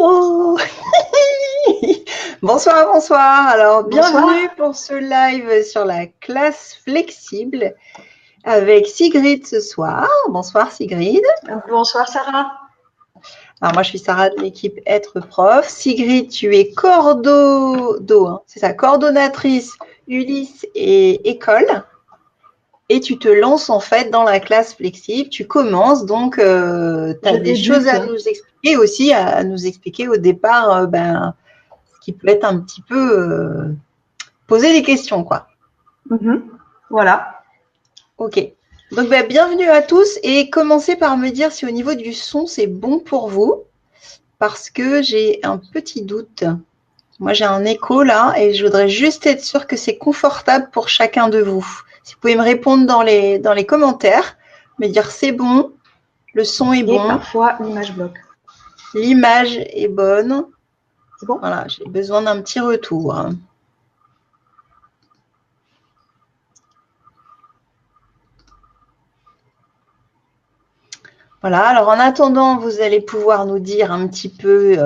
Oh Bonsoir, bonsoir. Alors, bienvenue Bonsoir. pour ce live sur la classe flexible avec Sigrid ce soir. Bonsoir Sigrid. Bonsoir Sarah. Alors, moi, je suis Sarah de l'équipe Être Prof. Sigrid, tu es c'est ça, coordonnatrice Ulysse et école. Et tu te lances en fait dans la classe flexible. Tu commences, donc tu as des choses à nous expliquer aussi, à nous expliquer au départ ce qui peut être un petit peu poser des questions, quoi. Voilà. Ok. Donc, bienvenue à tous et commencez par me dire si au niveau du son, c'est bon pour vous, parce que j'ai un petit doute. Moi, j'ai un écho là et je voudrais juste être sûre que c'est confortable pour chacun de vous. Si vous pouvez me répondre dans les commentaires, me dire c'est bon, le son est Et bon, parfois l'image bloque. l'image est bonne. C'est bon? Voilà, j'ai besoin d'un petit retour. Voilà, alors en attendant, vous allez pouvoir nous dire un petit peu,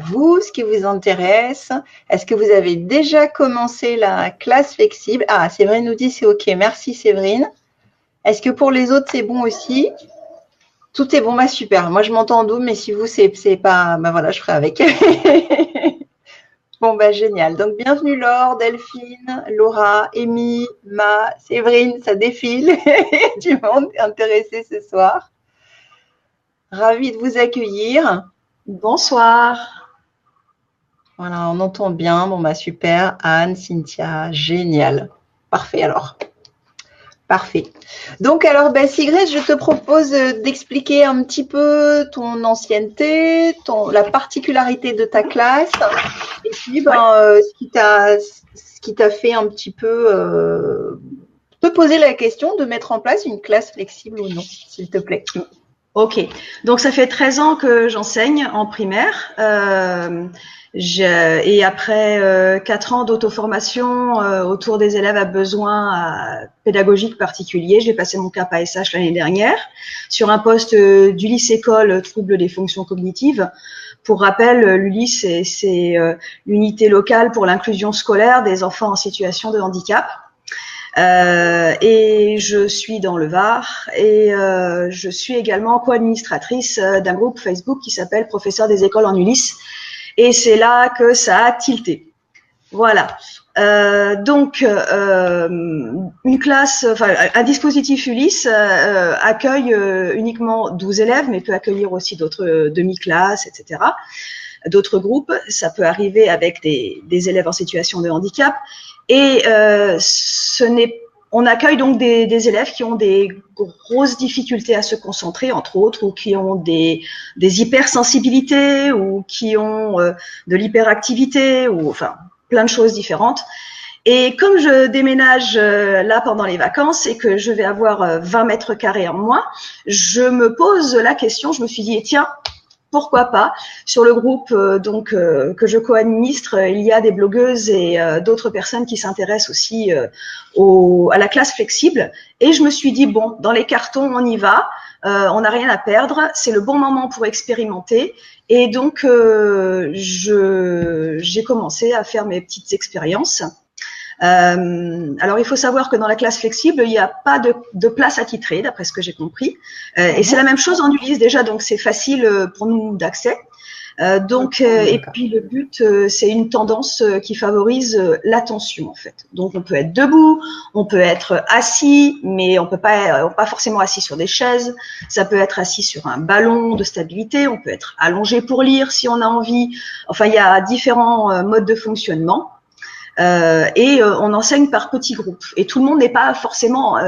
vous, ce qui vous intéresse. Est-ce que vous avez déjà commencé la classe flexible? Ah, Séverine nous dit c'est OK. Merci Séverine. Est-ce que pour les autres, c'est bon aussi? Tout est bon, super. Moi, je m'entends en double, mais si vous, c'est pas, voilà, je ferai avec. Bon, génial. Donc, bienvenue Laure, Delphine, Laura, Amy, Ma, Séverine, ça défile. Du monde intéressé ce soir. Ravie de vous accueillir. Bonsoir. Voilà, on entend bien. Bon, super. Anne, Cynthia, génial. Parfait alors. Parfait. Donc, alors, Sigrid, je te propose d'expliquer un petit peu ton ancienneté, la particularité de ta classe, et puis ce qui t'a fait un petit peu te poser la question de mettre en place une classe flexible ou non, s'il te plaît. Ok. Donc ça fait 13 ans que j'enseigne en primaire. Et après 4 ans d'auto-formation autour des élèves à besoins pédagogiques particuliers, j'ai passé mon cap ASH l'année dernière sur un poste d'Ulysse École troubles des fonctions cognitives. Pour rappel, l'Ulysse, c'est l'unité locale pour l'inclusion scolaire des enfants en situation de handicap. Et je suis dans le Var et je suis également co-administratrice d'un groupe Facebook qui s'appelle Professeurs des écoles en Ulysse. Et c'est là que ça a tilté. Voilà. Une classe, un dispositif Ulysse accueille uniquement 12 élèves, mais peut accueillir aussi d'autres demi-classes, etc. D'autres groupes. Ça peut arriver avec des élèves en situation de handicap. Et on accueille donc des élèves qui ont des grosses difficultés à se concentrer, entre autres, ou qui ont des hypersensibilités, ou qui ont de l'hyperactivité, ou enfin plein de choses différentes. Et comme je déménage là pendant les vacances et que je vais avoir 20 mètres carrés en moins, je me pose la question, je me suis dit, tiens, pourquoi pas. Sur le groupe que je co-administre, il y a des blogueuses et d'autres personnes qui s'intéressent aussi à la classe flexible. Et je me suis dit, bon, dans les cartons, on y va. On n'a rien à perdre. C'est le bon moment pour expérimenter. Et donc, j'ai commencé à faire mes petites expériences. Alors, il faut savoir que dans la classe flexible, il n'y a pas de place attitrée, d'après ce que j'ai compris. Et c'est la même chose en Ulysse déjà, donc c'est facile pour nous d'accès. Et puis le but, c'est une tendance qui favorise l'attention en fait. Donc on peut être debout, on peut être assis, mais on peut pas forcément assis sur des chaises. Ça peut être assis sur un ballon de stabilité, on peut être allongé pour lire si on a envie. Enfin, il y a différents modes de fonctionnement. On enseigne par petits groupes et tout le monde n'est pas forcément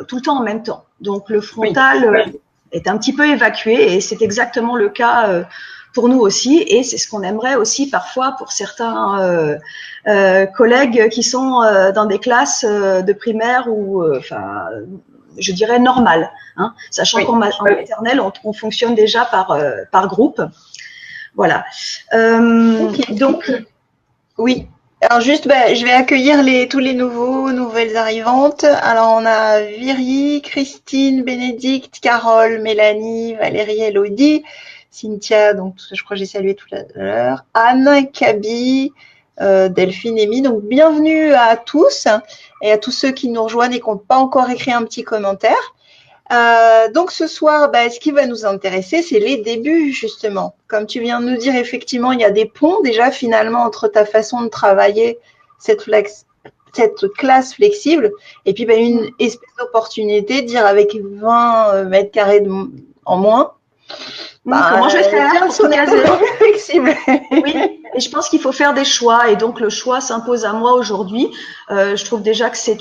tout le temps en même temps. Donc le frontal est un petit peu évacué et c'est exactement le cas pour nous aussi et c'est ce qu'on aimerait aussi parfois pour certains collègues qui sont dans des classes de primaire ou je dirais normales, hein, sachant qu'en maternelle on fonctionne déjà par groupe. Voilà. Donc oui. Alors juste, je vais accueillir tous les nouvelles arrivantes. Alors on a Viri, Christine, Bénédicte, Carole, Mélanie, Valérie, Elodie, Cynthia, donc je crois que j'ai salué tout à l'heure, Anne, Kaby, Delphine, Amy. Donc bienvenue à tous et à tous ceux qui nous rejoignent et qui n'ont pas encore écrit un petit commentaire. Donc ce soir, ce qui va nous intéresser, c'est les débuts justement. Comme tu viens de nous dire, effectivement, il y a des ponts déjà finalement entre ta façon de travailler, cette classe flexible, et puis une espèce d'opportunité de dire avec 20 mètres carrés en moins. Comment je vais faire pour se caser flexible. Oui, et je pense qu'il faut faire des choix, et donc le choix s'impose à moi aujourd'hui. Je trouve déjà que c'est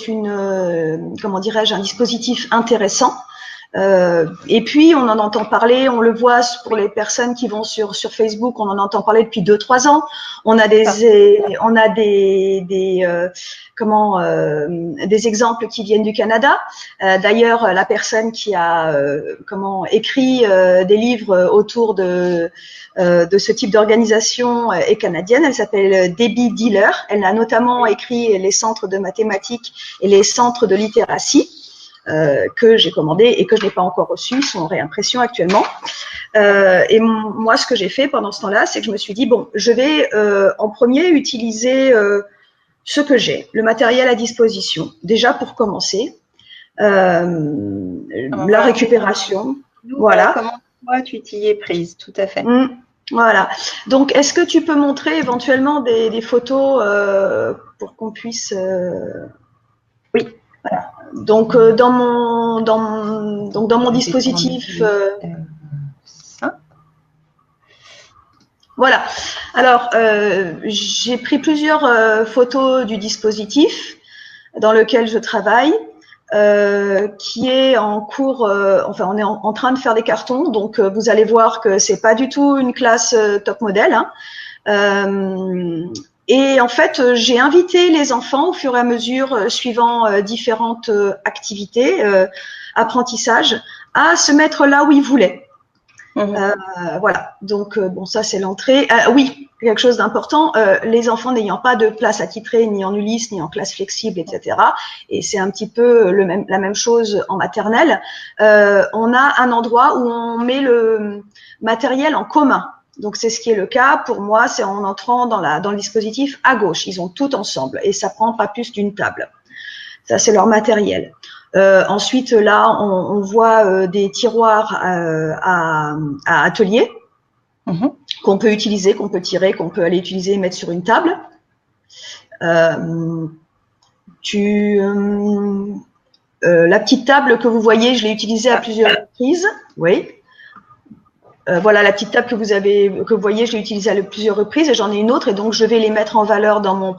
comment dirais-je, un dispositif intéressant. Et puis on en entend parler, on le voit pour les personnes qui vont sur Facebook, on en entend parler depuis 2-3 ans. On a des exemples qui viennent du Canada. D'ailleurs, la personne qui a écrit des livres autour de ce type d'organisation est canadienne. Elle s'appelle Debbie Diller. Elle a notamment écrit les centres de mathématiques et les centres de littératie. Que j'ai commandé et que je n'ai pas encore reçu, sont en réimpression actuellement. Et moi, ce que j'ai fait pendant ce temps-là, c'est que je me suis dit, bon, je vais en premier utiliser ce que j'ai, le matériel à disposition, déjà pour commencer, la récupération. Voilà. Comment toi, tu t'y es prise, tout à fait. Voilà. Donc, est-ce que tu peux montrer éventuellement des photos pour qu'on puisse… Oui. Voilà. Donc dans mon dispositif, voilà. Alors j'ai pris plusieurs photos du dispositif dans lequel je travaille, qui est en cours. Enfin, on est en train de faire des cartons, donc vous allez voir que c'est pas du tout une classe top modèle. Et en fait, j'ai invité les enfants au fur et à mesure, suivant différentes activités, apprentissage, à se mettre là où ils voulaient. Voilà. Donc, bon, ça, c'est l'entrée. Oui, quelque chose d'important. Les enfants n'ayant pas de place attitrée, ni en Ulysse, ni en classe flexible, etc. Et c'est un petit peu la même chose en maternelle. On a un endroit où on met le matériel en commun. Donc, c'est ce qui est le cas. Pour moi, c'est en entrant dans le dispositif à gauche. Ils ont tout ensemble et ça prend pas plus d'une table. Ça, c'est leur matériel. Ensuite, là, on voit des tiroirs à atelier qu'on peut utiliser, qu'on peut tirer, qu'on peut aller utiliser et mettre sur une table. La petite table que vous voyez, je l'ai utilisée à plusieurs reprises. Oui. Voilà, la petite table que vous voyez, je l'ai utilisée à plusieurs reprises et j'en ai une autre et donc je vais les mettre en valeur dans ma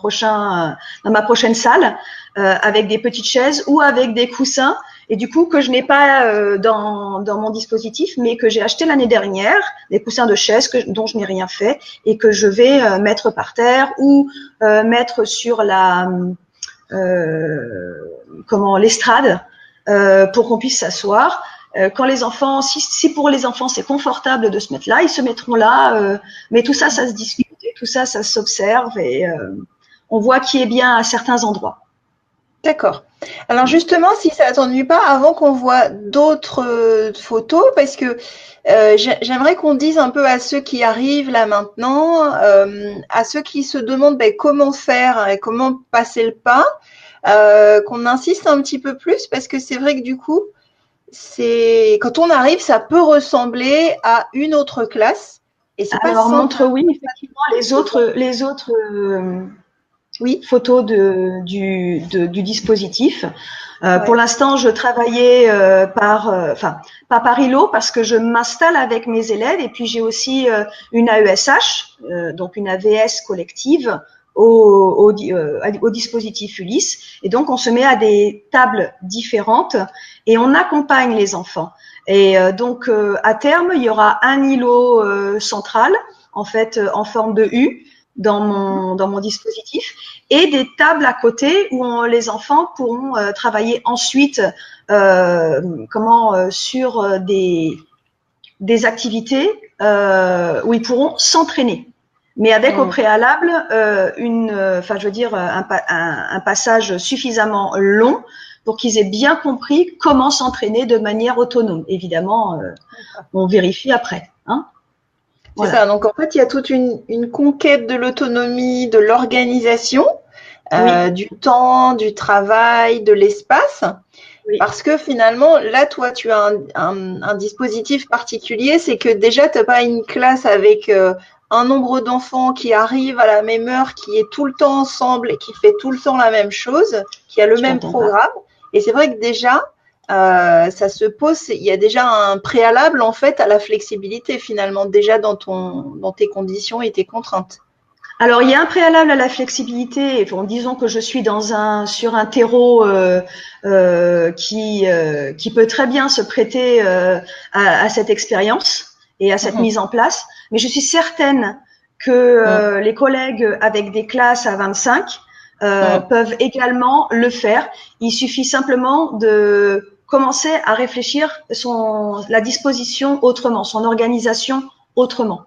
prochaine salle avec des petites chaises ou avec des coussins et du coup que je n'ai pas dans mon dispositif mais que j'ai acheté l'année dernière, des coussins de chaise dont je n'ai rien fait et que je vais mettre par terre ou mettre sur l'estrade pour qu'on puisse s'asseoir. Quand les enfants, si pour les enfants c'est confortable de se mettre là, ils se mettront là. Mais tout ça, ça se discute, et tout ça, ça s'observe et on voit qui est bien à certains endroits. D'accord. Alors justement, si ça ne t'ennuie pas, avant qu'on voit d'autres photos, parce que j'aimerais qu'on dise un peu à ceux qui arrivent là maintenant, à ceux qui se demandent comment faire et comment passer le pas, qu'on insiste un petit peu plus, parce que c'est vrai que du coup, quand on arrive, ça peut ressembler à une autre classe. Et c'est alors montre oui effectivement les autres photos du dispositif. Pour l'instant, je travaillais pas par îlot parce que je m'installe avec mes élèves et puis j'ai aussi une AESH, donc une AVS collective au dispositif Ulysse. Et donc, on se met à des tables différentes et on accompagne les enfants. Et donc, à terme, il y aura un îlot central, en fait, en forme de U dans mon dispositif et des tables à côté où les enfants pourront travailler ensuite sur des activités où ils pourront s'entraîner. Mais avec au préalable un passage suffisamment long pour qu'ils aient bien compris comment s'entraîner de manière autonome. Évidemment, on vérifie après. Hein. C'est ça. Donc, en fait, il y a toute une conquête de l'autonomie, de l'organisation, du temps, du travail, de l'espace. Oui. Parce que finalement, là, toi, tu as un dispositif particulier, c'est que déjà, tu n'as pas une classe avec un nombre d'enfants qui arrivent à la même heure, qui est tout le temps ensemble et qui fait tout le temps la même chose, qui a le même programme. Et c'est vrai que déjà, ça se pose, il y a déjà un préalable en fait à la flexibilité finalement, déjà dans tes conditions et tes contraintes. Alors, il y a un préalable à la flexibilité. Bon, disons que je suis sur un terreau qui peut très bien se prêter à cette expérience et à cette mise en place. Mais je suis certaine que les collègues avec des classes à 25 peuvent également le faire. Il suffit simplement de commencer à réfléchir la disposition autrement, son organisation autrement.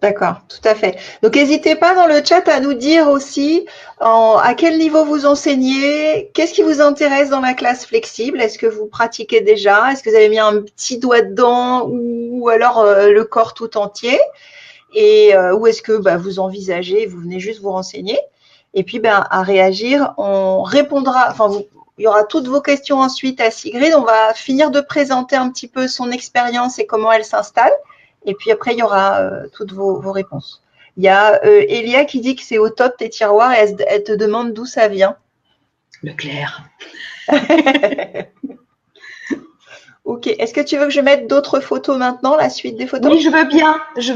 D'accord, tout à fait. Donc, n'hésitez pas dans le chat à nous dire aussi à quel niveau vous enseignez, qu'est-ce qui vous intéresse dans la classe flexible, est-ce que vous pratiquez déjà, est-ce que vous avez mis un petit doigt dedans ou alors le corps tout entier, et ou est-ce que vous envisagez, vous venez juste vous renseigner, et puis à réagir, on répondra, il y aura toutes vos questions ensuite à Sigrid, on va finir de présenter un petit peu son expérience et comment elle s'installe. Et puis après, il y aura toutes vos réponses. Il y a Elia qui dit que c'est au top tes tiroirs et elle te demande d'où ça vient. Leclerc. Ok. Est-ce que tu veux que je mette d'autres photos maintenant, la suite des photos? Oui, je veux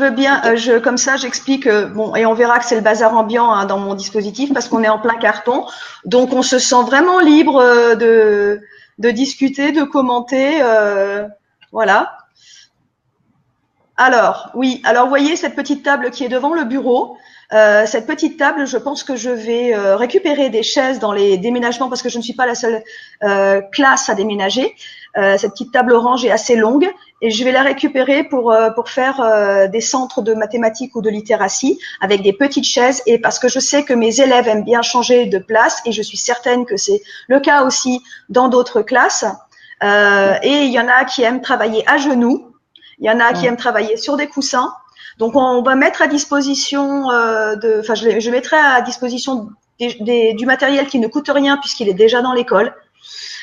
bien. Okay. Comme ça, j'explique. Et on verra que c'est le bazar ambiant dans mon dispositif parce qu'on est en plein carton. Donc, on se sent vraiment libre de discuter, de commenter. Voilà. Alors, oui. Alors, vous voyez cette petite table qui est devant le bureau. Cette petite table, je pense que je vais récupérer des chaises dans les déménagements parce que je ne suis pas la seule classe à déménager. Cette petite table orange est assez longue et je vais la récupérer pour faire des centres de mathématiques ou de littératie avec des petites chaises et parce que je sais que mes élèves aiment bien changer de place et je suis certaine que c'est le cas aussi dans d'autres classes. Et il y en a qui aiment travailler à genoux. Il y en a qui aiment travailler sur des coussins. Donc, on va mettre à disposition je mettrai à disposition du matériel qui ne coûte rien puisqu'il est déjà dans l'école.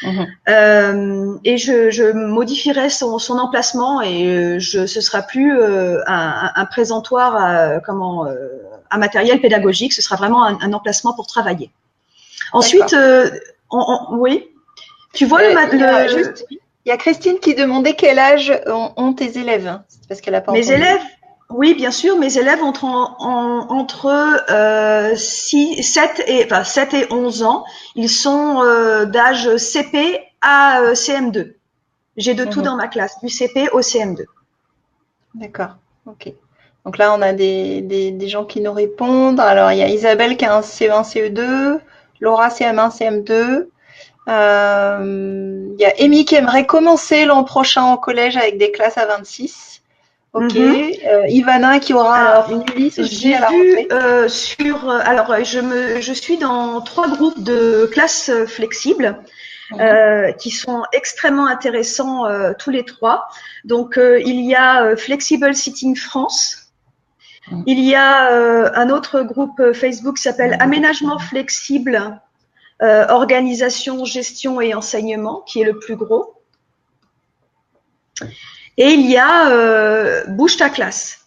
Et je modifierai son emplacement et ce sera plus un présentoir à matériel pédagogique. Ce sera vraiment un emplacement pour travailler. Ensuite, oui. Tu vois il y a Christine qui demandait quel âge ont tes élèves. C'est parce qu'elle a pas entendu. Mes élèves, oui, bien sûr. Mes élèves ont entre 7 et 11 ans. Ils sont d'âge CP à CM2. J'ai de tout dans ma classe, du CP au CM2. D'accord, ok. Donc là, on a des gens qui nous répondent. Alors, il y a Isabelle qui a un CE1, CE2, Laura CM1, CM2. Il y a Amy qui aimerait commencer l'an prochain en collège avec des classes à 26. Ok. Ivana qui aura une Ulysse aussi à la rentrée. Je suis dans 3 groupes de classes flexibles qui sont extrêmement intéressants tous les 3. Donc il y a Flexible Sitting France. Il y a un autre groupe Facebook qui s'appelle Aménagement flexible. Organisation, gestion et enseignement, qui est le plus gros. Et il y a Bouge ta classe.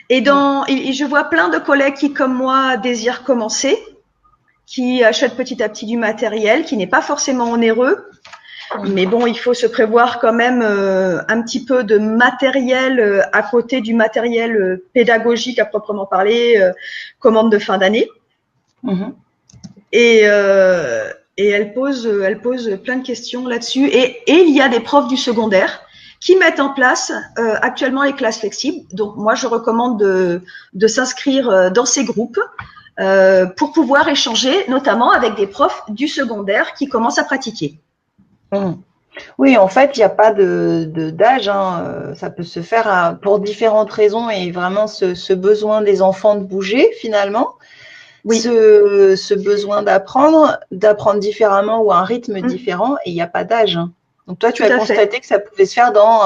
Et je vois plein de collègues qui, comme moi, désirent commencer, qui achètent petit à petit du matériel, qui n'est pas forcément onéreux. Mais bon, il faut se prévoir quand même un petit peu de matériel à côté du matériel pédagogique à proprement parler, commande de fin d'année. Et elle pose plein de questions là-dessus. Et il y a des profs du secondaire qui mettent en place actuellement les classes flexibles. Donc moi, je recommande de s'inscrire dans ces groupes pour pouvoir échanger, notamment avec des profs du secondaire qui commencent à pratiquer. Oui, en fait, il n'y a pas d'âge. Ça peut se faire pour différentes raisons et vraiment ce besoin des enfants de bouger finalement. Oui. Ce besoin d'apprendre différemment ou à un rythme différent et il n'y a pas d'âge. Donc toi, tu Tout as à fait. constaté que ça pouvait se faire dans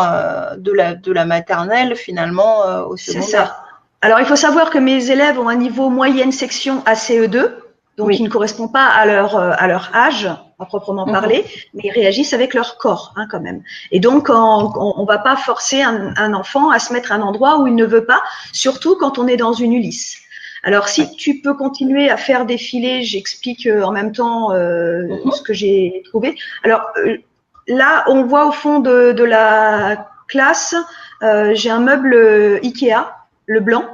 de la maternelle finalement au C'est secondaire. ça. Alors, il faut savoir que mes élèves ont un niveau moyenne section ACE2, donc Oui. qui ne correspond pas à leur âge, à proprement parler, mais ils réagissent avec leur corps, hein, quand même. Et donc, on va pas forcer un enfant à se mettre à un endroit où il ne veut pas, surtout quand on est dans une Ulysse. Alors, si tu peux continuer à faire défiler, j'explique en même temps ce que j'ai trouvé. Alors, là, on voit au fond de la classe, j'ai un meuble Ikea, le blanc.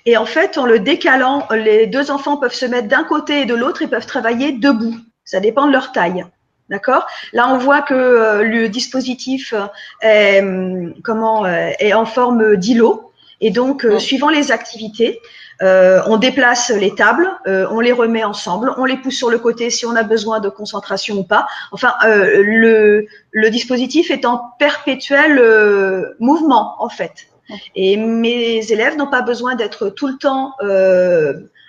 Et en fait, en le décalant, les deux enfants peuvent se mettre d'un côté et de l'autre et peuvent travailler debout. Ça dépend de leur taille. D'accord. Là, on voit que le dispositif est, est en forme d'îlot. Et donc, suivant les activités, on déplace les tables, on les remet ensemble, on les pousse sur le côté si on a besoin de concentration ou pas. Enfin, le dispositif est en perpétuel mouvement, en fait. Et mes élèves n'ont pas besoin d'être tout le temps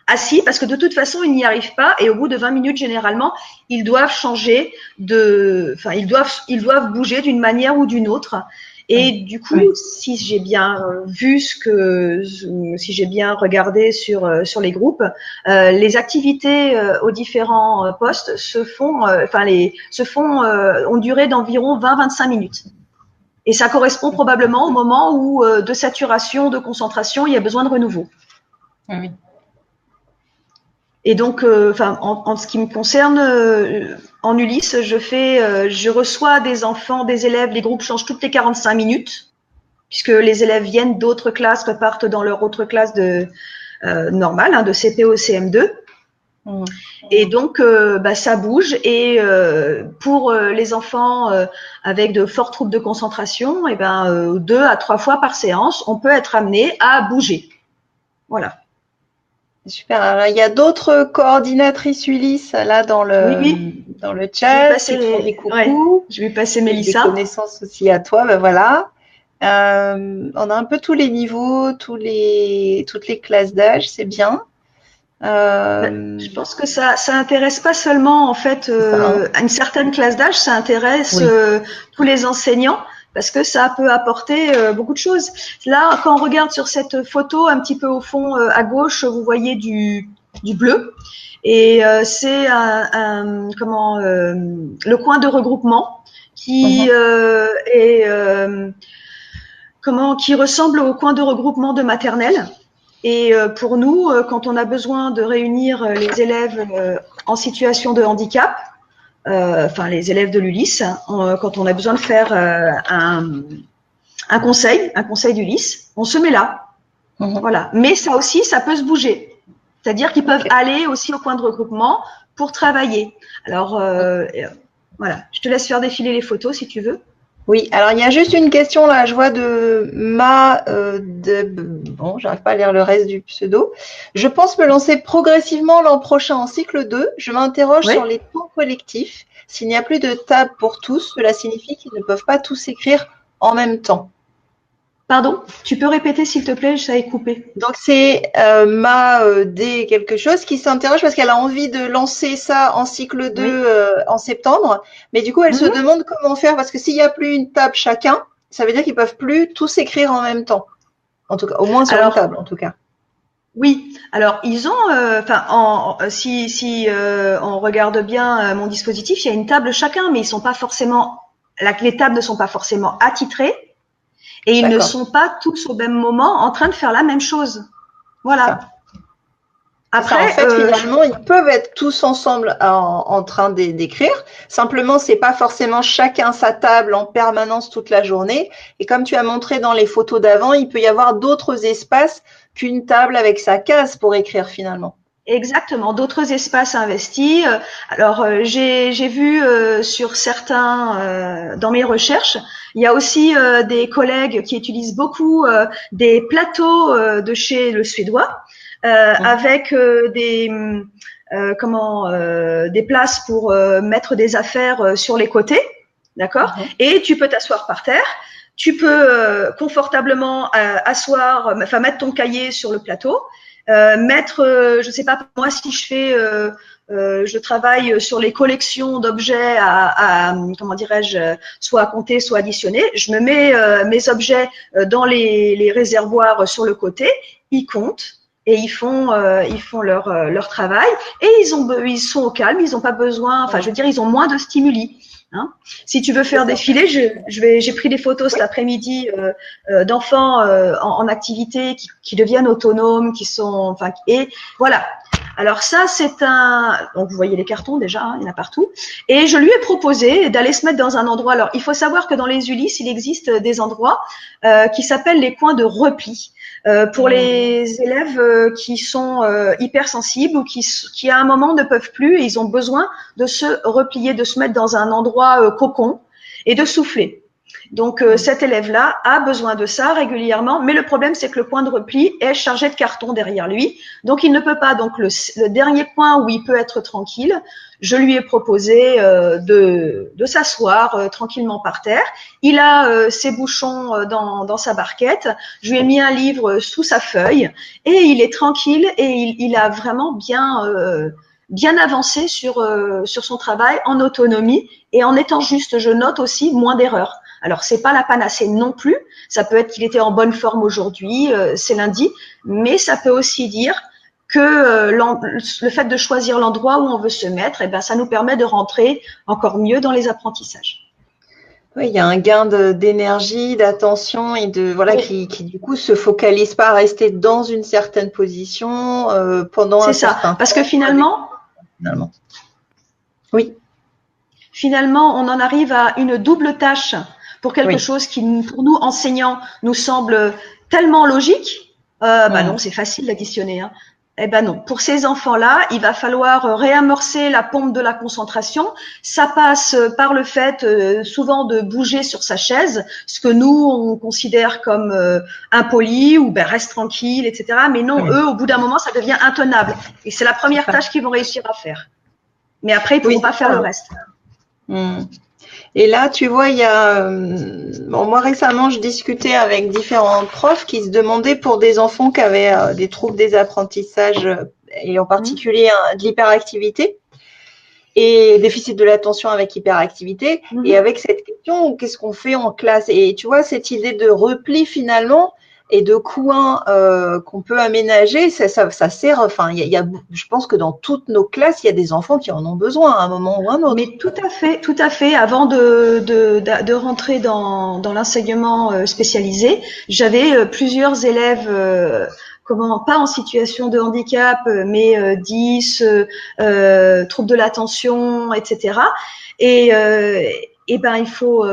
assis parce que de toute façon, ils n'y arrivent pas et au bout de 20 minutes, généralement, ils doivent changer ils doivent bouger d'une manière ou d'une autre. Et du coup, si j'ai bien vu si j'ai bien regardé sur les groupes, les activités aux différents postes ont duré d'environ 20-25 minutes. Et ça correspond probablement au moment où, de saturation, de concentration, il y a besoin de renouveau. Oui. Et donc, en ce qui me concerne, en Ulysse, je reçois des enfants, des élèves, les groupes changent toutes les 45 minutes, puisque les élèves viennent d'autres classes, repartent dans leur autre classe normale, de CP au CM2. Et donc, ça bouge. Et pour les enfants avec de forts troubles de concentration, 2 à 3 fois par séance, on peut être amené à bouger. Voilà. Super. Alors, il y a d'autres coordinatrices Ulysse là dans le chat qui te font des coucous. Je vais passer Mélissa. Des connaissances aussi à toi. Ben voilà. On a un peu tous les niveaux, toutes les classes d'âge, c'est bien. Je pense que ça intéresse pas seulement en fait à une certaine classe d'âge, ça intéresse tous les enseignants parce que ça peut apporter beaucoup de choses. Là, quand on regarde sur cette photo, un petit peu au fond à gauche, vous voyez du bleu et c'est le coin de regroupement qui qui ressemble au coin de regroupement de maternelle. Et pour nous, quand on a besoin de réunir les élèves en situation de handicap, les élèves de l'Ulysse, quand on a besoin de faire un conseil d'Ulysse, on se met là. Voilà. Mais ça aussi, ça peut se bouger. C'est-à-dire qu'ils peuvent aller aussi au coin de regroupement pour travailler. Alors, voilà. Je te laisse faire défiler les photos si tu veux. Oui, alors il y a juste une question là, je vois de bon, j'arrive pas à lire le reste du pseudo. Je pense me lancer progressivement l'an prochain en cycle 2. Je m'interroge sur les temps collectifs. S'il n'y a plus de table pour tous, cela signifie qu'ils ne peuvent pas tous écrire en même temps. Pardon, tu peux répéter s'il te plaît, ça est coupé. Donc c'est D quelque chose qui s'interroge parce qu'elle a envie de lancer ça en cycle 2 en septembre, mais du coup elle se demande comment faire parce que s'il n'y a plus une table chacun, ça veut dire qu'ils peuvent plus tous écrire en même temps. En tout cas, au moins sur une table en tout cas. Oui, alors ils ont, si on regarde bien mon dispositif, il y a une table chacun, mais ils sont pas forcément, les tables ne sont pas forcément attitrées. Et ils ne sont pas tous au même moment en train de faire la même chose. Voilà. Après, en fait, finalement, ils peuvent être tous ensemble en train d'écrire. Simplement, c'est pas forcément chacun sa table en permanence toute la journée. Et comme tu as montré dans les photos d'avant, il peut y avoir d'autres espaces qu'une table avec sa case pour écrire finalement. Exactement, d'autres espaces investis. Alors, j'ai vu sur certains, dans mes recherches, il y a aussi des collègues qui utilisent beaucoup des plateaux de chez le Suédois avec des places pour mettre des affaires sur les côtés, d'accord. Et tu peux t'asseoir par terre. Tu peux confortablement mettre ton cahier sur le plateau. Je sais pas, moi si je fais, je travaille sur les collections d'objets comment dirais-je, soit à compter, soit additionner. Je me mets mes objets dans les réservoirs sur le côté, ils comptent. Et ils font leur travail et ils sont au calme, ils n'ont pas besoin, enfin je veux dire ils ont moins de stimuli. Hein. Si tu veux faire défiler, j'ai pris des photos cet après-midi d'enfants en activité qui deviennent autonomes, qui sont, enfin, et voilà. Alors ça, donc vous voyez les cartons déjà, hein, il y en a partout. Et je lui ai proposé d'aller se mettre dans un endroit. Alors il faut savoir que dans les Ulysse, il existe des endroits qui s'appellent les coins de repli. Pour les élèves qui sont hypersensibles ou qui à un moment ne peuvent plus et ils ont besoin de se replier, de se mettre dans un endroit cocon et de souffler. Donc cet élève-là a besoin de ça régulièrement, mais le problème c'est que le coin de repli est chargé de carton derrière lui, donc il ne peut pas. Donc le dernier coin où il peut être tranquille, je lui ai proposé de s'asseoir tranquillement par terre. Il a ses bouchons dans sa barquette. Je lui ai mis un livre sous sa feuille et il est tranquille et il a vraiment bien avancé sur son travail en autonomie et en étant juste, je note aussi, moins d'erreurs. Alors, c'est pas la panacée non plus. Ça peut être qu'il était en bonne forme aujourd'hui, c'est lundi, mais ça peut aussi dire que le fait de choisir l'endroit où on veut se mettre, eh ben, ça nous permet de rentrer encore mieux dans les apprentissages. Oui, il y a un gain d'énergie, d'attention et voilà, oui, qui du coup se focalise pas à rester dans une certaine position pendant un certain temps. Parce que finalement, oui. Finalement, on en arrive à une double tâche pour quelque chose qui, pour nous, enseignants, nous semble tellement logique. Bah non, c'est facile d'additionner. Hein. Eh ben non. Pour ces enfants-là, il va falloir réamorcer la pompe de la concentration. Ça passe par le fait souvent de bouger sur sa chaise, ce que nous, on considère comme impoli ou ben reste tranquille, etc. Mais non, eux, au bout d'un moment, ça devient intenable. Et c'est la première tâche qu'ils vont réussir à faire. Mais après, ils ne pourront pas faire le reste. Et là, tu vois, il y a, moi récemment, je discutais avec différents profs qui se demandaient pour des enfants qui avaient des troubles des apprentissages et en particulier de l'hyperactivité et déficit de l'attention avec hyperactivité. Et avec cette question, qu'est-ce qu'on fait en classe? Et tu vois, cette idée de repli finalement et de coin qu'on peut aménager, ça sert. Enfin, je pense que dans toutes nos classes, il y a des enfants qui en ont besoin à un moment ou à un autre. Mais tout à fait. Avant de rentrer dans l'enseignement spécialisé, j'avais plusieurs élèves. Pas en situation de handicap, mais 10, troubles de l'attention, etc. Et ben il faut,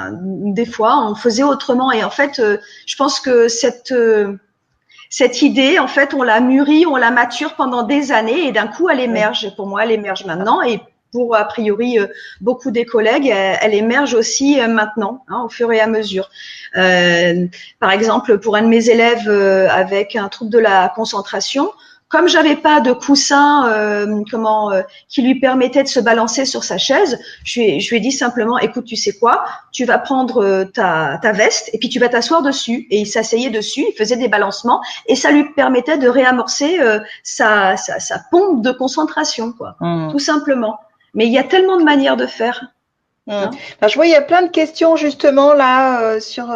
des fois on faisait autrement. Et en fait, je pense que cette idée, en fait, on la mûrit, on la mature pendant des années, et d'un coup elle émerge. Pour moi, elle émerge maintenant, et pour a priori beaucoup des collègues, elle émerge aussi maintenant, hein, au fur et à mesure. Par exemple, pour un de mes élèves avec un trouble de la concentration, comme j'avais pas de coussin qui lui permettait de se balancer sur sa chaise, je lui ai dit simplement, écoute, tu sais quoi, tu vas prendre ta veste et puis tu vas t'asseoir dessus. Et il s'asseyait dessus, il faisait des balancements et ça lui permettait de réamorcer sa pompe de concentration, quoi, tout simplement. Mais il y a tellement de manières de faire. Hein. Enfin, je vois, il y a plein de questions justement là sur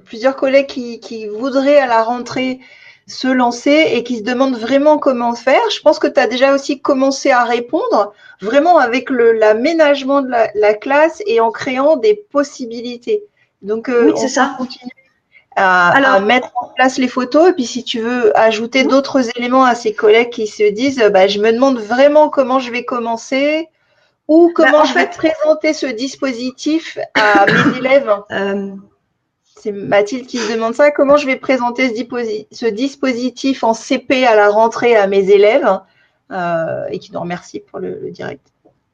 plusieurs collègues qui voudraient à la rentrée se lancer et qui se demandent vraiment comment faire. Je pense que tu as déjà aussi commencé à répondre vraiment avec l'aménagement de la classe et en créant des possibilités. Donc, oui, c'est ça. Continue à mettre en place les photos. Et puis, si tu veux ajouter d'autres éléments à ces collègues qui se disent je me demande vraiment comment je vais commencer ou comment je vais présenter ce dispositif à mes élèves. C'est Mathilde qui se demande ça. Comment je vais présenter ce dispositif en CP à la rentrée à mes élèves et qui nous remercie pour le direct.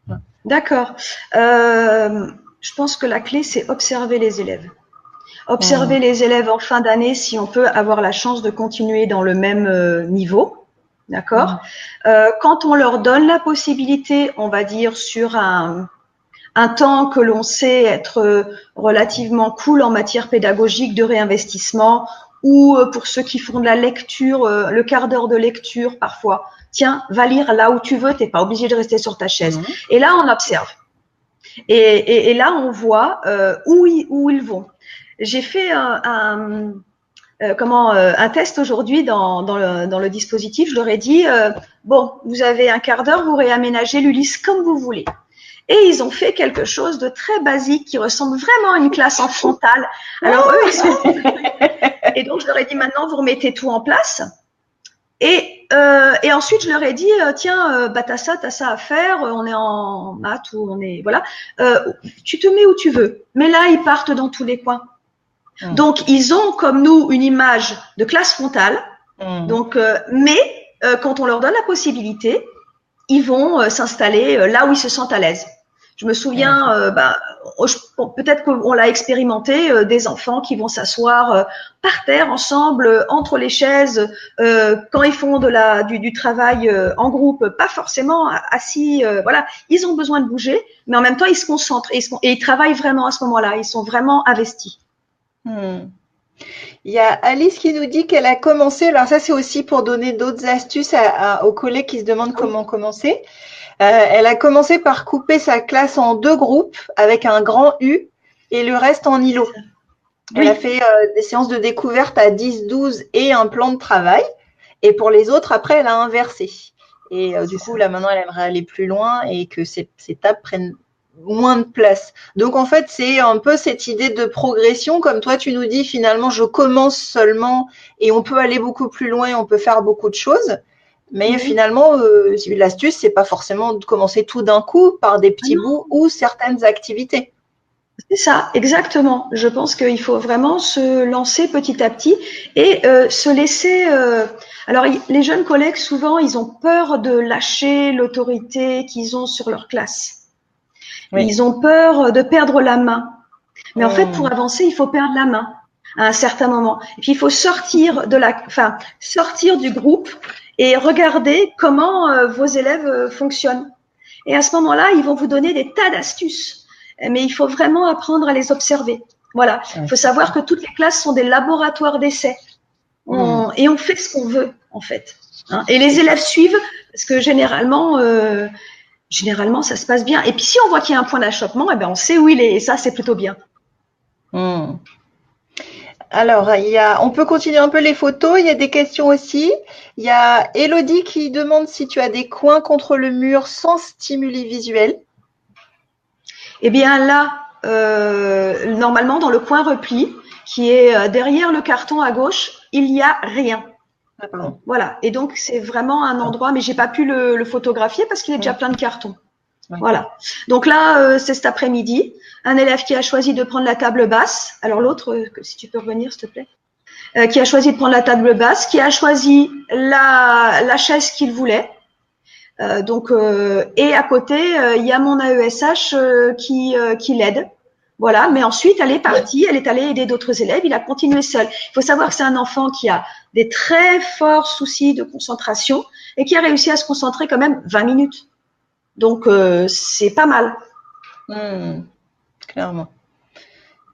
Ouais. D'accord. Je pense que la clé, c'est observer les élèves. Observer les élèves en fin d'année si on peut avoir la chance de continuer dans le même niveau. D'accord. Quand on leur donne la possibilité, on va dire, sur un temps que l'on sait être relativement cool en matière pédagogique de réinvestissement, ou pour ceux qui font de la lecture, le quart d'heure de lecture parfois. Tiens, va lire là où tu veux, t'es pas obligé de rester sur ta chaise. Et là, on observe. Et là, on voit où ils vont. J'ai fait un test aujourd'hui dans le dispositif. Je leur ai dit, bon, vous avez un quart d'heure, vous réaménagez l'Ulysse comme vous voulez. Et ils ont fait quelque chose de très basique qui ressemble vraiment à une classe en frontale. Alors eux, ils sont... Et donc, je leur ai dit, maintenant, vous remettez tout en place. Et ensuite, je leur ai dit, tiens, t'as ça à faire, on est en maths ou on est... Voilà. Tu te mets où tu veux. Mais là, ils partent dans tous les coins. Donc, ils ont, comme nous, une image de classe frontale. Donc, mais quand on leur donne la possibilité, ils vont s'installer là où ils se sentent à l'aise. Je me souviens, peut-être qu'on l'a expérimenté, des enfants qui vont s'asseoir par terre ensemble, entre les chaises, quand ils font du travail en groupe, pas forcément assis. Voilà, ils ont besoin de bouger, mais en même temps, ils se concentrent et ils travaillent vraiment à ce moment-là. Ils sont vraiment investis. Il y a Alice qui nous dit qu'elle a commencé, alors ça c'est aussi pour donner d'autres astuces aux collègues qui se demandent comment commencer. Elle a commencé par couper sa classe en 2 groupes avec un grand U et le reste en îlot. Elle a fait des séances de découverte à 10, 12 et un plan de travail. Et pour les autres, après, elle a inversé. Et du coup, là maintenant, elle aimerait aller plus loin et que ces tables prennent moins de place. Donc en fait, c'est un peu cette idée de progression, comme toi tu nous dis, finalement je commence seulement et on peut aller beaucoup plus loin, on peut faire beaucoup de choses, mais finalement l'astuce c'est pas forcément de commencer tout d'un coup par des petits bouts ou certaines activités. C'est ça, exactement. Je pense qu'il faut vraiment se lancer petit à petit et se laisser. Alors, les jeunes collègues, souvent, ils ont peur de lâcher l'autorité qu'ils ont sur leur classe. Ils ont peur de perdre la main. Mais en fait, pour avancer, il faut perdre la main à un certain moment. Et puis, il faut sortir du groupe et regarder comment vos élèves fonctionnent. Et à ce moment-là, ils vont vous donner des tas d'astuces. Mais il faut vraiment apprendre à les observer. Voilà. Il faut savoir que toutes les classes sont des laboratoires d'essai. Et on fait ce qu'on veut, en fait. Et les élèves suivent parce que généralement, ça se passe bien. Et puis, si on voit qu'il y a un point d'achoppement, eh ben, on sait où il est. Et ça, c'est plutôt bien. Alors, on peut continuer un peu les photos. Il y a des questions aussi. Il y a Elodie qui demande si tu as des coins contre le mur sans stimuli visuel. Eh bien, là, normalement, dans le coin repli, qui est derrière le carton à gauche, il n'y a rien. Voilà. Et donc, c'est vraiment un endroit, mais j'ai pas pu le photographier parce qu'il est déjà plein de cartons. Voilà. Donc là, c'est cet après-midi. Un élève qui a choisi de prendre la table basse. Alors l'autre, si tu peux revenir, s'il te plaît. Qui a choisi de prendre la table basse, qui a choisi la chaise qu'il voulait. Et à côté, il y a mon AESH qui l'aide. Voilà, mais ensuite, elle est partie, elle est allée aider d'autres élèves, il a continué seul. Il faut savoir que c'est un enfant qui a des très forts soucis de concentration et qui a réussi à se concentrer quand même 20 minutes. Donc, c'est pas mal. Clairement.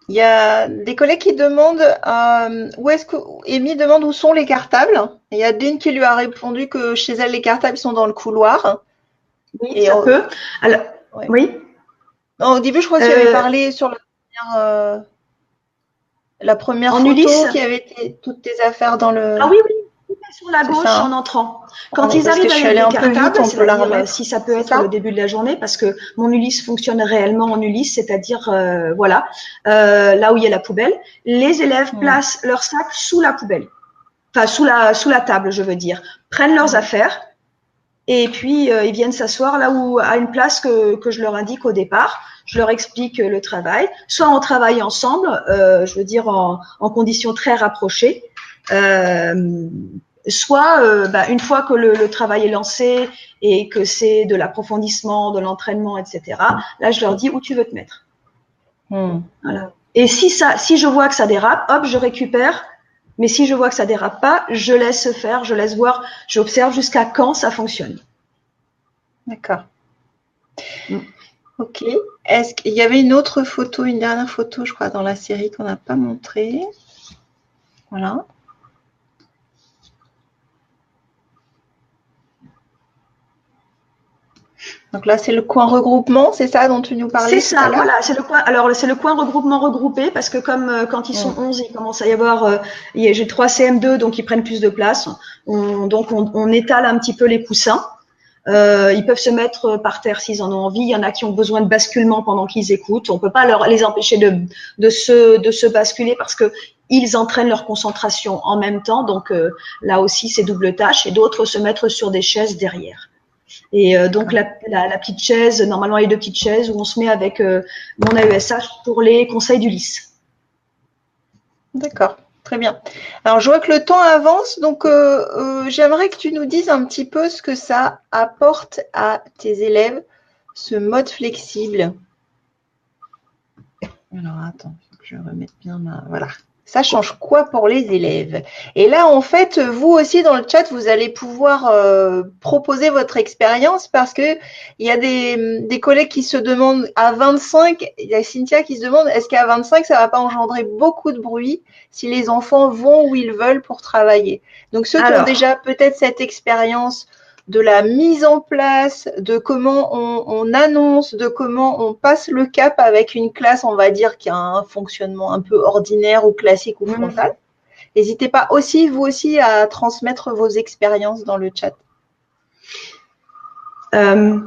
Il y a des collègues qui demandent Amy demande où sont les cartables. Et il y a Dean qui lui a répondu que chez elle, les cartables sont dans le couloir. Oui, et ça peut. Alors, oui. Non, au début, je crois que tu avais parlé sur la première photo Ulysse. Qui avait toutes tes affaires dans le. Ah oui, sur la gauche en entrant. Quand ils arrivent avec les cartables, c'est-à-dire si ça peut être le début de la journée, parce que mon Ulysse fonctionne réellement en Ulysse, c'est-à-dire là où il y a la poubelle, les élèves placent leur sac sous la poubelle, enfin sous la table, je veux dire, prennent leurs affaires et puis ils viennent s'asseoir là où à une place que je leur indique au départ. Je leur explique le travail. Soit on travaille ensemble, je veux dire en conditions très rapprochées. Soit une fois que le travail est lancé et que c'est de l'approfondissement, de l'entraînement, etc., là je leur dis où tu veux te mettre. Voilà. Et si je vois que ça dérape, hop, je récupère. Mais si je vois que ça dérape pas, je laisse faire, je laisse voir, j'observe jusqu'à quand ça fonctionne. D'accord. Ok. Est-ce qu'il y avait une autre photo, une dernière photo, je crois, dans la série qu'on n'a pas montrée? Voilà. Donc là, c'est le coin regroupement, c'est ça dont tu nous parlais C'est tout à ça, l'heure? voilà, c'est le coin. Alors, c'est le coin regroupement regroupé parce que comme quand ils sont Mm. 11, il commence à y avoir, j'ai 3 CM2, donc ils prennent plus de place. On étale un petit peu les coussins. Ils peuvent se mettre par terre s'ils en ont envie. Il y en a qui ont besoin de basculement pendant qu'ils écoutent. On peut pas les empêcher de se basculer parce que ils entraînent leur concentration en même temps. Donc là aussi, c'est double tâche. Et d'autres se mettre sur des chaises derrière. Et donc D'accord. la petite chaise, normalement les deux petites chaises où on se met avec mon AESH pour les conseils d'Ulysse. D'accord. Très bien. Alors, je vois que le temps avance, donc j'aimerais que tu nous dises un petit peu ce que ça apporte à tes élèves, ce mode flexible. Alors, attends, faut que je remette bien ma... Voilà. Ça change quoi pour les élèves? Et là, en fait, vous aussi, dans le chat, vous allez pouvoir proposer votre expérience parce que il y a des collègues qui se demandent à 25, il y a Cynthia qui se demande, est-ce qu'à 25, ça va pas engendrer beaucoup de bruit si les enfants vont où ils veulent pour travailler? Donc, ceux qui ont Alors, déjà peut-être cette expérience de la mise en place, de comment on annonce, de comment on passe le cap avec une classe, on va dire, qui a un fonctionnement un peu ordinaire ou classique ou frontal. N'hésitez pas aussi, vous aussi, à transmettre vos expériences dans le chat. euh,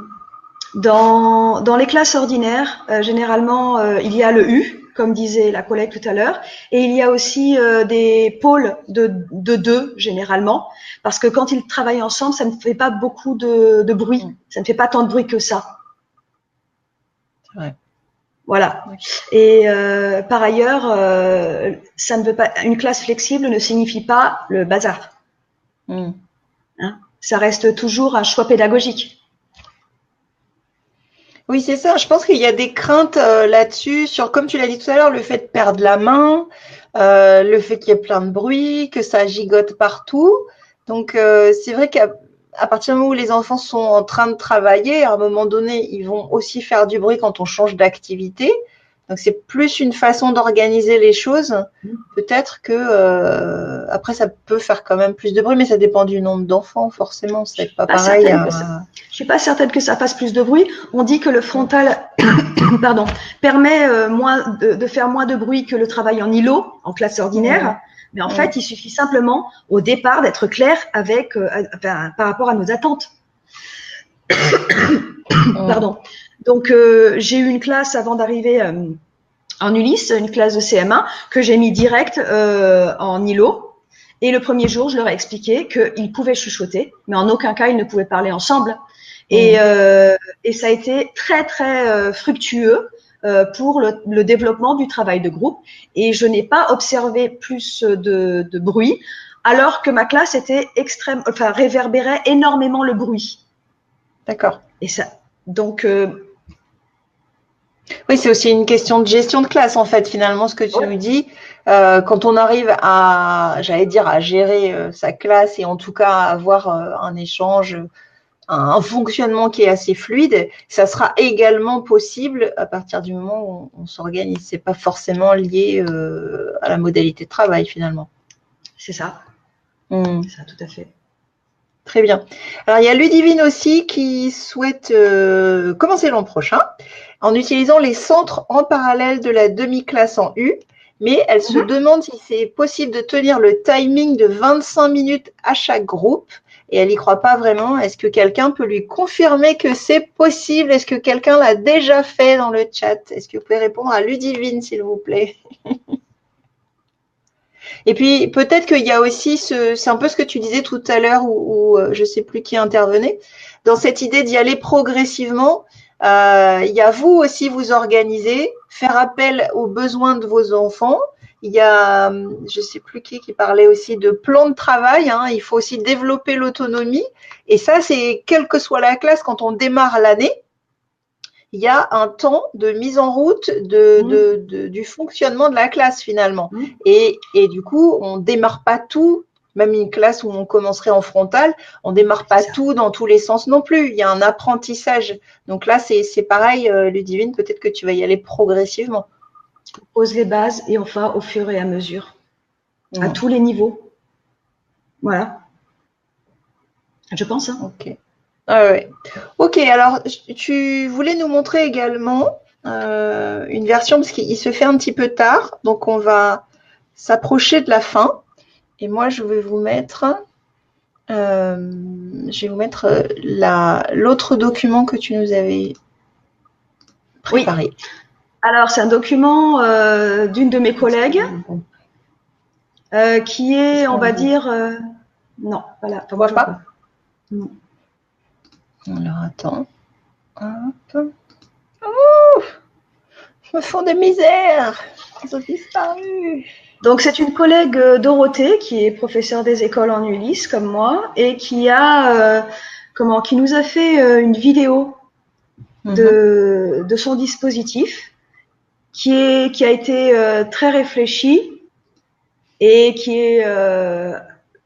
dans les classes ordinaires, généralement, il y a le U, comme disait la collègue tout à l'heure, et il y a aussi des pôles de deux, généralement, parce que quand ils travaillent ensemble, ça ne fait pas beaucoup de bruit, ça ne fait pas tant de bruit que ça. Ouais. Voilà. Et par ailleurs, ça ne veut pas, une classe flexible ne signifie pas le bazar. Mm. Hein, ça reste toujours un choix pédagogique. Oui, c'est ça. Je pense qu'il y a des craintes là-dessus, sur, comme tu l'as dit tout à l'heure, le fait de perdre la main, le fait qu'il y ait plein de bruit, que ça gigote partout. Donc, c'est vrai qu'à partir du moment où les enfants sont en train de travailler, à un moment donné, ils vont aussi faire du bruit quand on change d'activité. Donc, c'est plus une façon d'organiser les choses. Peut-être que après, ça peut faire quand même plus de bruit, mais ça dépend du nombre d'enfants, forcément. C'est pas Pas pareil certaine à... que ça, je suis pas certaine que ça fasse plus de bruit. On dit que le frontal, pardon, permet de faire moins de bruit que le travail en îlot, en classe ordinaire. Mais en fait, il suffit simplement au départ d'être clair avec par rapport à nos attentes. Pardon. Donc j'ai eu une classe avant d'arriver en Ulysse, une classe de CM1 que j'ai mis direct en îlot. Et le premier jour, je leur ai expliqué qu'ils pouvaient chuchoter, mais en aucun cas ils ne pouvaient parler ensemble. Et ça a été très très fructueux pour le développement du travail de groupe. Et je n'ai pas observé plus de bruit, alors que ma classe était réverbérait énormément le bruit. D'accord. Et ça, donc oui, c'est aussi une question de gestion de classe, en fait, finalement, ce que tu ouais, nous dis. Quand on arrive à, j'allais dire, à gérer sa classe et en tout cas à avoir un échange, un fonctionnement qui est assez fluide, ça sera également possible à partir du moment où on s'organise. C'est pas forcément lié à la modalité de travail, finalement. c'est ça. Mm. C'est ça, tout à fait. Très bien. Alors, il y a Ludivine aussi qui souhaite commencer l'an prochain en utilisant les centres en parallèle de la demi-classe en U, mais elle se demande si c'est possible de tenir le timing de 25 minutes à chaque groupe et elle n'y croit pas vraiment. Est-ce que quelqu'un peut lui confirmer que c'est possible? Est-ce que quelqu'un l'a déjà fait dans le chat? Est-ce que vous pouvez répondre à Ludivine, s'il vous plaît? Et puis peut-être qu'il y a aussi c'est un peu ce que tu disais tout à l'heure où je ne sais plus qui intervenait, dans cette idée d'y aller progressivement. Il y a vous aussi vous organiser, faire appel aux besoins de vos enfants. Il y a, je ne sais plus qui parlait aussi de plan de travail. Hein, il faut aussi développer l'autonomie. Et ça, c'est quelle que soit la classe, quand on démarre l'année, il y a un temps de mise en route du fonctionnement de la classe finalement. Et du coup, on ne démarre pas tout, même une classe où on commencerait en frontal, on ne démarre pas tout dans tous les sens non plus. Il y a un apprentissage. Donc là, c'est pareil, Ludivine, peut-être que tu vas y aller progressivement. On pose les bases et enfin au fur et à mesure, à tous les niveaux. Voilà. Je pense. Hein. Ok. Ah ouais. Ok, alors tu voulais nous montrer également une version, parce qu'il se fait un petit peu tard, donc on va s'approcher de la fin. Et moi, je vais vous mettre l'autre document que tu nous avais Oui. préparé. Alors, c'est un document d'une de mes collègues qui est, on va dire, non, voilà. On voit pas? Non. Alors attends. Hop. Oh, je me font des misères. Ils ont disparu. Donc, c'est une collègue Dorothée qui est professeure des écoles en Ulysse comme moi et qui a qui nous a fait une vidéo de son dispositif qui a été très réfléchi et qui est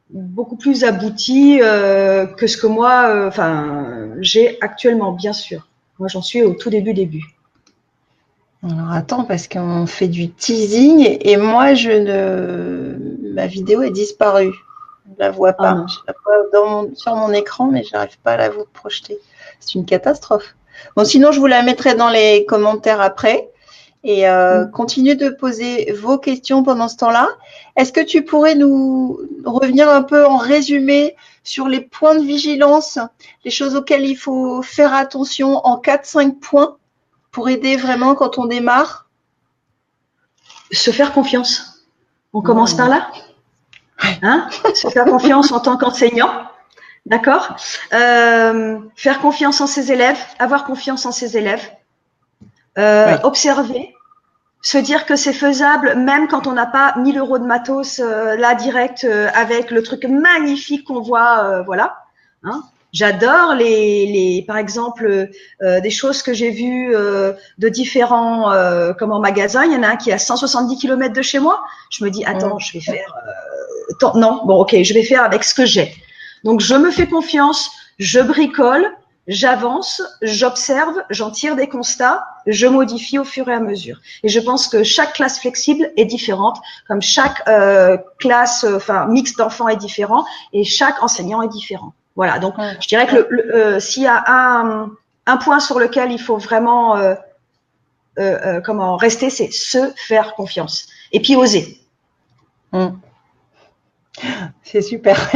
beaucoup plus abouti que ce que moi, j'ai actuellement, bien sûr. Moi, j'en suis au tout début. Alors attends, parce qu'on fait du teasing et moi ma vidéo est disparue. Je la vois Ah pas. non. Je la vois sur mon écran, mais j'arrive pas à la vous projeter. C'est une catastrophe. Bon, sinon je vous la mettrai dans les commentaires après. Et continuez de poser vos questions pendant ce temps-là. Est-ce que tu pourrais nous revenir un peu en résumé sur les points de vigilance, les choses auxquelles il faut faire attention en 4-5 points pour aider vraiment quand on démarre? Se faire confiance. On commence par là. Hein? Se faire confiance en tant qu'enseignant. D'accord? Faire confiance en ses élèves, avoir confiance en ses élèves, observer, se dire que c'est faisable même quand on n'a pas 1000 euros de matos là direct avec le truc magnifique qu'on voit, voilà. Hein? J'adore par exemple, des choses que j'ai vues de différents magasins. Il y en a un qui est à 170 km de chez moi. Je me dis, attends, je vais faire... non, bon, ok, je vais faire avec ce que j'ai. Donc, je me fais confiance, je bricole, j'avance, j'observe, j'en tire des constats, je modifie au fur et à mesure. Et je pense que chaque classe flexible est différente, comme chaque classe, mixte d'enfants est différent, et chaque enseignant est différent. Voilà, donc je dirais que s'il y a un point sur lequel il faut vraiment rester, c'est se faire confiance. Et puis oser. C'est super.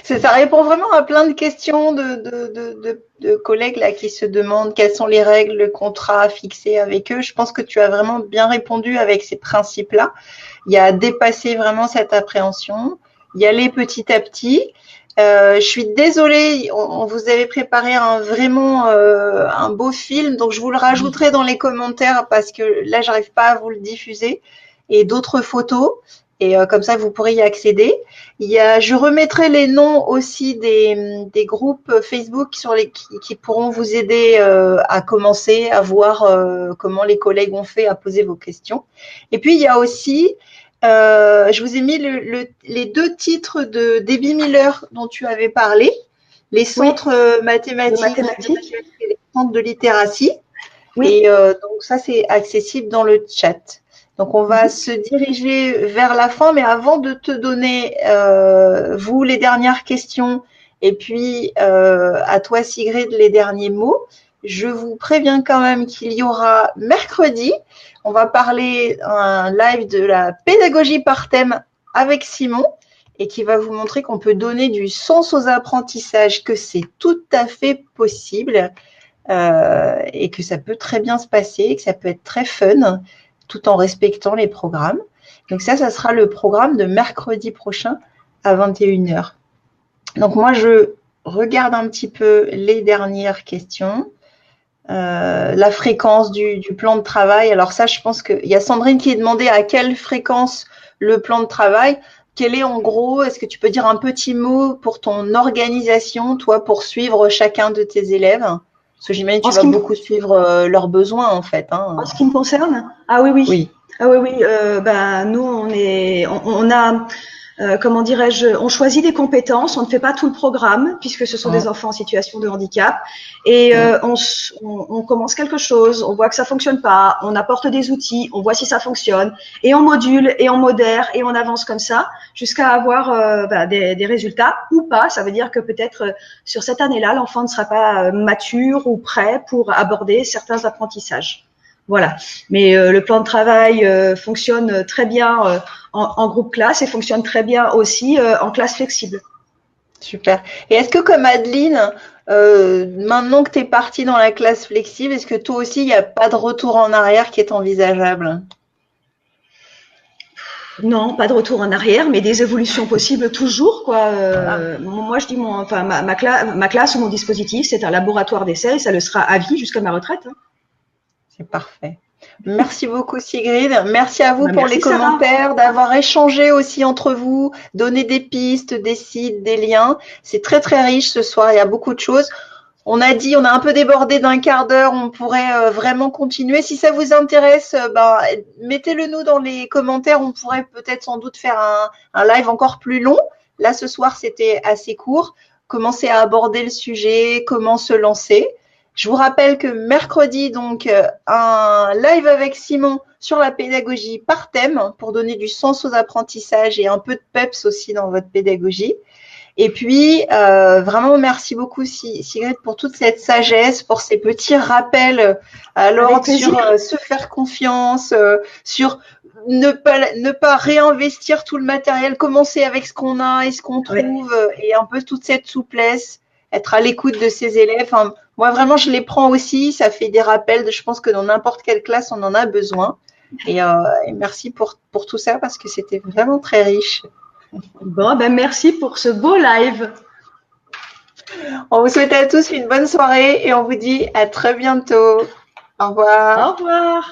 Ça répond vraiment à plein de questions de collègues là, qui se demandent quelles sont les règles, le contrat fixé avec eux. Je pense que tu as vraiment bien répondu avec ces principes-là. Il y a à dépasser vraiment cette appréhension, y aller petit à petit. Je suis désolée, on vous avait préparé vraiment un beau film, donc je vous le rajouterai dans les commentaires parce que là, j'arrive pas à vous le diffuser, et d'autres photos. Et comme ça, vous pourrez y accéder. Je remettrai les noms aussi des groupes Facebook qui pourront vous aider à commencer, à voir comment les collègues ont fait à poser vos questions. Et puis, il y a aussi, je vous ai mis les 2 titres de Debbie Miller dont tu avais parlé, les centres mathématiques et les centres de littératie. Oui. Et donc, ça, c'est accessible dans le chat. Donc, on va se diriger vers la fin, mais avant de te donner, vous, les dernières questions, et puis à toi, Sigrid, les derniers mots, je vous préviens quand même qu'il y aura mercredi, on va parler un live de la pédagogie par thème avec Simon, et qui va vous montrer qu'on peut donner du sens aux apprentissages, que c'est tout à fait possible, et que ça peut très bien se passer, que ça peut être très fun, tout en respectant les programmes. Donc ça sera le programme de mercredi prochain à 21h. Donc moi, je regarde un petit peu les dernières questions. La fréquence du plan de travail. Alors ça, je pense qu'il y a Sandrine qui est demandé à quelle fréquence le plan de travail. Quel est en gros, est-ce que tu peux dire un petit mot pour ton organisation, toi, pour suivre chacun de tes élèves? Parce que j'imagine que tu vas beaucoup suivre leurs besoins, en fait. En ce qui me concerne? Ah oui. Oui. Ah oui. Nous, on a comment dirais-je, on choisit des compétences, on ne fait pas tout le programme puisque ce sont des enfants en situation de handicap et on commence quelque chose, on voit que ça fonctionne pas, on apporte des outils, on voit si ça fonctionne et on module et on modère et on avance comme ça jusqu'à avoir des résultats ou pas. Ça veut dire que peut-être sur cette année-là, l'enfant ne sera pas mature ou prêt pour aborder certains apprentissages. Voilà. Mais le plan de travail fonctionne très bien en groupe classe et fonctionne très bien aussi en classe flexible. Super. Et est-ce que comme Adeline, maintenant que tu es partie dans la classe flexible, est-ce que toi aussi, il n'y a pas de retour en arrière qui est envisageable? Non, pas de retour en arrière, mais des évolutions possibles toujours, quoi. Moi, je dis ma classe ou mon dispositif, c'est un laboratoire d'essai et ça le sera à vie jusqu'à ma retraite. Hein. C'est parfait. Merci beaucoup Sigrid. Merci à vous pour Merci, les commentaires, d'avoir échangé aussi entre vous, donné des pistes, des sites, des liens. C'est très très riche ce soir, il y a beaucoup de choses. On a dit, on a un peu débordé d'un quart d'heure, on pourrait vraiment continuer. Si ça vous intéresse, mettez-le nous dans les commentaires. On pourrait peut-être sans doute faire un live encore plus long. Là, ce soir, c'était assez court. Commencer à aborder le sujet, comment se lancer. Je vous rappelle que mercredi, donc, un live avec Simon sur la pédagogie par thème pour donner du sens aux apprentissages et un peu de peps aussi dans votre pédagogie. Et puis, vraiment, merci beaucoup Sigrid pour toute cette sagesse, pour ces petits rappels à l'ordre sur se faire confiance, sur ne pas réinvestir tout le matériel, commencer avec ce qu'on a et ce qu'on trouve, et un peu toute cette souplesse, être à l'écoute de ses élèves. Enfin, moi, vraiment, je les prends aussi. Ça fait des rappels. Je pense que dans n'importe quelle classe, on en a besoin. Et merci pour tout ça parce que c'était vraiment très riche. Bon, merci pour ce beau live. On vous souhaite à tous une bonne soirée et on vous dit à très bientôt. Au revoir. Au revoir.